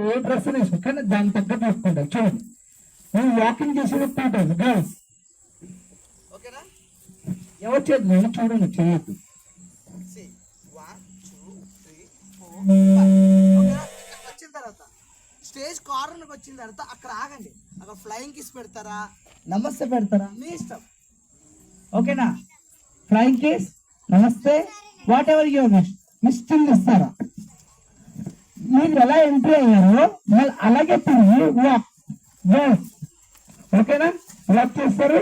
ఏ dress వేసుకో, కానీ దాని తగ్గట్టు వేసుకుంటారు. చూడండి, నేను వాకింగ్ చేసేది 2 times గర్ల్స్. ఓకేనా? ఎవరు చేద్దాం చూడండి, చేయొద్దు. వచ్చిన తర్వాత స్టేజ్ కార్నర్కి వచ్చిన తర్వాత అక్కడ ఆగండి. అక్కడ ఫ్లయింగ్ కిస్ పెడతారా, నమస్తే పెడతారా, మీ ఇష్టం. ఓకేనా? ఫ్లయింగ్ కిస్, నమస్తే, వాట్ ఎవర్ యువర్ విష్. మిస్టిల్ ఇస్తారా? మీరు ఎలా ఎంట్రీ అయ్యారో మళ్ళీ అలాగే తిరిగి వాక్. ఓకేనా? వాక్ చేస్తారు.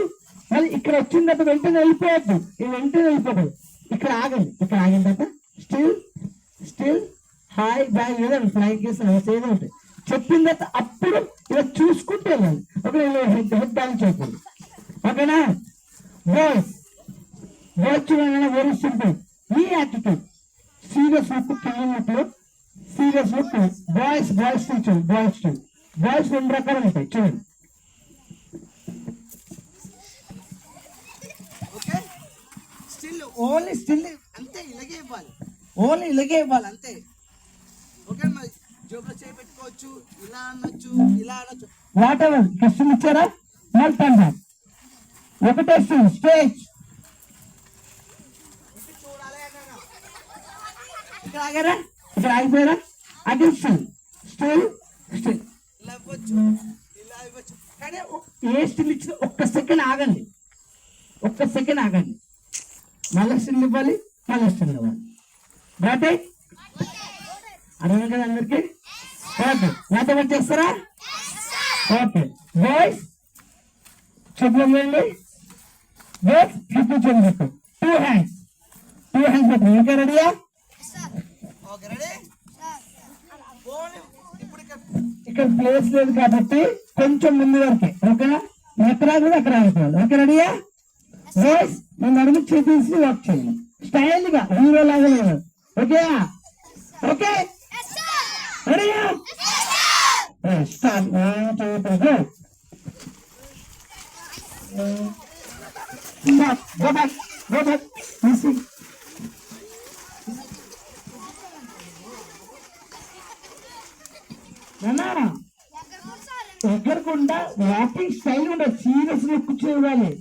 మళ్ళీ ఇక్కడ వచ్చిన తర్వాత వెంటనే వెళ్ళిపోవద్దు, వెంటనే వెళ్ళిపోకూడదు. ఇక్కడ ఆగండి. ఇక్కడ ఆగిన తర్వాత స్టిల్ స్టిల్ హాయ్ బాయ్ ఏదండి ఫ్లయింగ్ కిస్ ఏదో ఉంటాయి చెప్పిన తర్వాత అప్పుడు ఇలా చూసుకుంటూ వెళ్ళాలి. ఓకే, హెడ్ బ్యాలెన్స్ చేయకూడదు. ఓకేనా? బాయ్స్ బాయ్స్ చూడండి, వెరీ సింపుల్. ఈ యాటిట్యూడ్ సీరియస్ లుక్, కింద సీరియస్ లుక్. బాయ్స్ బాయ్స్ చూడండి, బాయ్స్ చూడండి. బాయ్స్ 2 రకాలు ఉంటాయి చూడండి. ఓకే, స్టిల్ ఓన్లీ స్టిల్ అంతే, ఇలాగే ఇవ్వాలి, ఓన్లీ ఇలాగే ఇవ్వాలి అంతే. ఓకే, మరి జోబులో చేపెట్టుకోవచ్చు, ఇలా అనొచ్చు, ఇలా అనొచ్చు, వాట్ ఎవర్. క్వశ్చన్ ఇచ్చారా? మళ్ళీ ఒకటే స్టేజ్ చూడాలి. ఇక్కడ ఆగారా? ఇక్కడ ఆగిపోయారా? అది స్టిల్ స్టిల్ స్టిల్ ఇలా ఇవ్వచ్చు, ఇలా ఇవ్వచ్చు. కానీ ఏ స్టిల్ ఇచ్చిన ఒక్క సెకండ్ ఆగండి, ఒక్క సెకండ్ ఆగండి. మళ్ళీ స్టిల్ ఇవ్వాలి, మళ్ళీ స్టిల్ ఇవ్వాలి. బాటే అర్థం కదా అందరికి? ఓకే, నాతో పాటు చేస్తారా? ఓకే, బాయ్స్ చెప్పండి. బాయ్స్ చూపించండి మీకు 2 hands పెట్టండి. ఇంకా రెడీయా? Okay, ready. ఇక్కడ ప్లేస్ లేదు కాబట్టి కొంచెం ముందు వరకే. ఓకేనా? ఎక్కడ కూడా అక్కడ ఆగిపోవాలి. ఓకే, రెడీయా? బాయ్స్ నేను అడుగు చేసి వాక్ చేయండి స్టైల్ గా, హీరో లాగా లేదు. ఓకే ఓకే, రెడీయా? Start. 1 2 3 go. Go back. Listen. ఎక్కడకుండా వాకింగ్ స్టైల్ ఉండదు, సీరియస్ గా కూర్చోవాలి.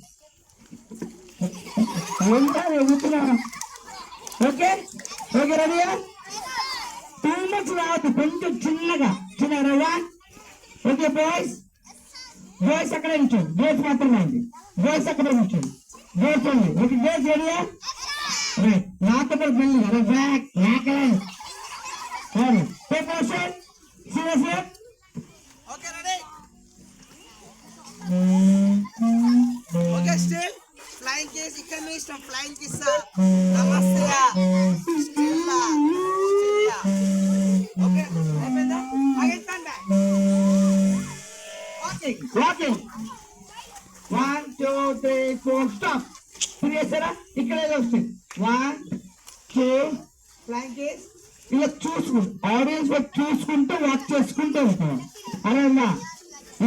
ఏంటా ఎగుతున్నా? ఓకే ఓకే, రెడీయా? 2 much రావద్దు, కొంచెం చిన్నగా రవ్వా. ఓకే బాయ్స్, బాయ్స్ అక్కడ ఉంచండి, బాయ్స్ మాత్రమే అండి. బాయ్స్ అక్కడ ఉంచండి, బాయ్స్ అండి. ఓకే బాయ్స్ రెడీయా? నాతో పాటు వెళ్ళి back serious. Okay, ready. Okay, still flying kiss. ఇక్కడ మీ ఇష్టం, ఫ్లయింగ్ కిస్, నమస్తే, స్టిల్. ఓకే, అయిపోయిందా? ఆగండి. Walking 1 2 3 4 stop. చేసారా? ఇక్కడ ఏదో వస్తుంది 1 2 ఫ్లయింగ్ కిస్. ఇలా చూసుకుంటూ ఆడియన్స్ చూసుకుంటూ వాక్ చేసుకుంటూ ఉంటాం. అలా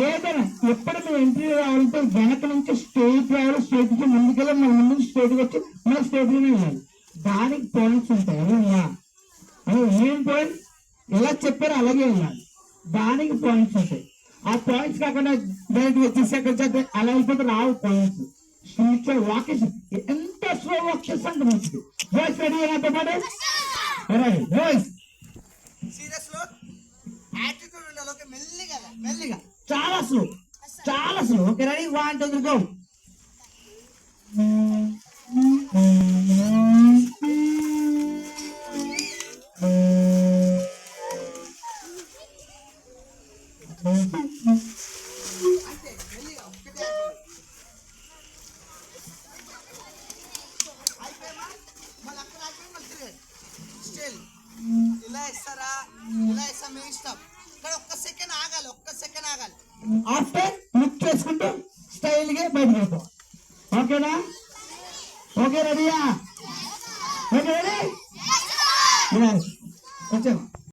ఏదైనా ఎప్పుడు మీరు ఎంట్రీ రావాలంటే వెనక నుంచి స్టేట్ రావాలి, స్టేట్ నుంచి ముందుకెళ్ళి మన ముందు స్టేట్కి వచ్చి మన స్టేట్లోనే వెళ్ళాలి. దానికి పాయింట్స్ ఉంటాయి. అదే ఏం పాయింట్స్ ఎలా చెప్పారో అలాగే వెళ్ళాలి, దానికి పాయింట్స్ ఉంటాయి. ఆ పాయింట్స్ కాకుండా డైరెక్ట్ వచ్చేసి అక్కడ అలా వెళ్ళిపోతే రావు పాయింట్స్. స్పిరిచువల్ వాక్ ఎంత స్లో వాక్ చేస్తే అంత మంచిది. బాయ్స్ రెడీ అయినంత పాటు బాయ్స్ సీరియస్ లో యాటిట్యూడ్ ఉండాలి. ఓకే, మెల్లిగా చాలా స్లో. Okay, ready? 1 2 3 గో. అంతే, మెల్లిగా ఒక్కటే అయిపోయామా? మళ్ళీ అక్కడ అయిపోయి మళ్ళీ స్టిల్ ఇలా ఇస్తారా, ఇలా ఇస్తా, మీ ఇష్టం. కానీ ఒక్క సెకండ్ ఆగాలి. ఆఫ్టర్ లుక్ చేసుకుంటూ స్టైల్ గా బయటకు వెళ్ళిపోవాలి. ఓకేనా? ఓకే, రెడీయా?